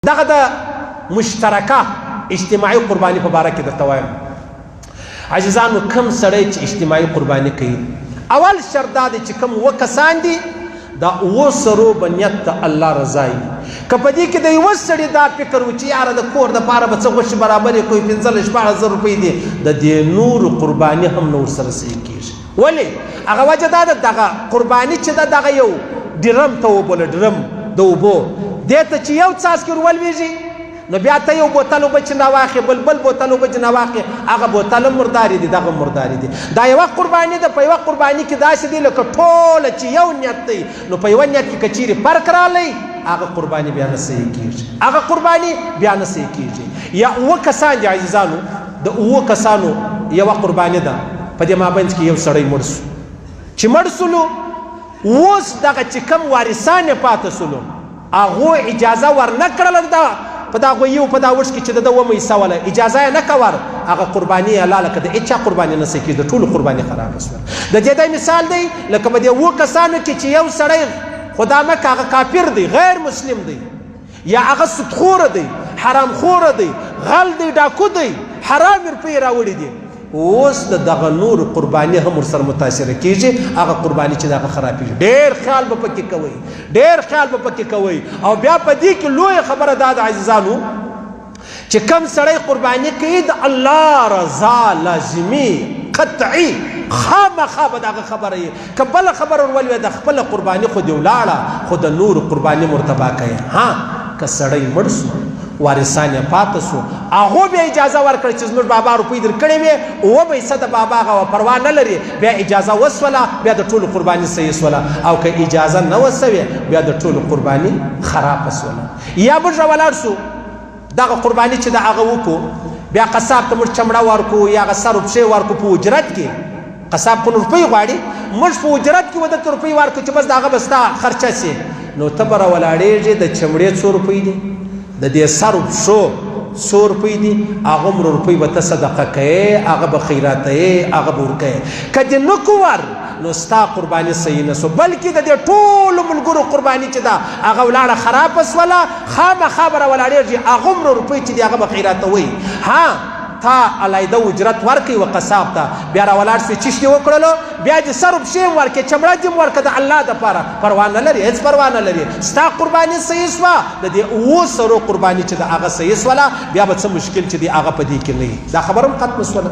دغه د مشترکه اجتماعي قرباني په باره کې درته وایم عزیزانو کم سړی چې اجتماعي قرباني کوي اول شرط دا دی چې کم اوه کسان دي دا اوه سرو به نیت د الله رضا وي که په دې کې د یوه سړي دا فکر و چې یاره د کور دپاره به څه غوښې برابرې کوي 15,000 روپۍ دي د دې نورو قرباني هم نه ورسره صحیح کېږي ولې هغه وجه دا ده دغه قرباني چې ده دغه یو ډرم ته وبوله ډرم د اوبو دې ته چې یو څاڅکي ور ولویږي نو بیا ته یو بوتل اوبه چې نه واخلې بل بوتل اوبه چې نه واخلې هغه بوتل هم مرداري دي دغه مرداري دي دا یوه قرباني ده په یوه قرباني کې داسې دي لکه ټوله چې یو نیت دی نو په یوه نیت کې که چیرې فرق رالی هغه قرباني بیا نه صحیح کېږي هغه قرباني بیا نه صحیح کېږي یا اوه کسان دي عزیزانو د اوه کسانو یوه قرباني ده په دې مابینځ کې یو سړی مړ سو چې مړ سولو اوس دغه چې کوم وارثان یې پاته سولو هغو اجازه ورنه کړله ده په دا غویو په دا وش کې چې د ده ومه حصه وله اجازه یې نه کور هغه قرباني یې لاله که د هېچا قرباني نه صحیح کېږي د ټولو قرباني خرابه شوه د دې دی مثال دی لکه په دې اوه کسانو کې چې یو سړی خدا مکه هغه کافر دی غیر مسلم دی یا هغه سودخوره دی حرامخوره دی غل دی ډاکو دی حرام روپۍ راوړي دي اوس د دغه نور قرباني هم ورسره متاثره کېږي هغه قرباني چې دغه خرابېږي ډېر خیال به پکې کوئ ډېر خیال به پکې کوئ او بیا په دې کې لویه خبره دا د عزیزانو چې کم سړی قرباني کوي د الله رضا لازمي قطعي خامخا به دغه خبره یې که بله خبره ور ولوې د خپله قرباني خو دې ولاړه خو د نورو قرباني مرتبه کوي ها که سړی مړ سو وارثان یې پاته سو هغو بیا اجازه ورکړه چې زموږ بابا روپۍ در کړې وې اووه پیسه د بابا هغه پروا نه لري بیا اجازه وسوله بیا د ټولو قرباني صحیح سوله او که اجازه نه وسوې بیا د ټولو قرباني خرابه سوله یا موږ راولاړ سو دغه قرباني چې د هغه وکړو بیا قصاب ته موږ چمړه ورکړو یا هغه سر و پښې ورکړو په اجرت کې قصاب خو نو روپۍ غواړي موږ په اجرت کې ودته روپۍ ورکړو چې بس د هغه به ستا خرچه سي نو ته به راولاړېږې د چمړې څو روپۍ دي د دې سر و پښو څو روپۍ دي هغه عمر روپۍ به ته صدقه کوې هغه به خیراتوې هغه به ورکوې که دې نه کو ور نو ستا قرباني صحیح نه سو بلکې د دې ټولو ملګرو قرباني چې ده هغه ولاړه خرابه سوله خامخا به راولاړېږي هغه عمر روپۍ چې دي هغه به خیراتوئ ها تا علیحده اجرت ورکوي و قصاب ته بیا راولاړ سوې چیش دې وکړلو بیا دې سر و پښې هم ورکړې چمړه دې هم ورکړه د الله دپاره پروا نه لري هېڅ پروا نه لري ستا قرباني صحیح سوه د دې اووه سرو قرباني چې د هغه صحیح سوله بیا به څه مشکل چې دی هغه په دې کې نه وي دا خبره هم ختمه سوله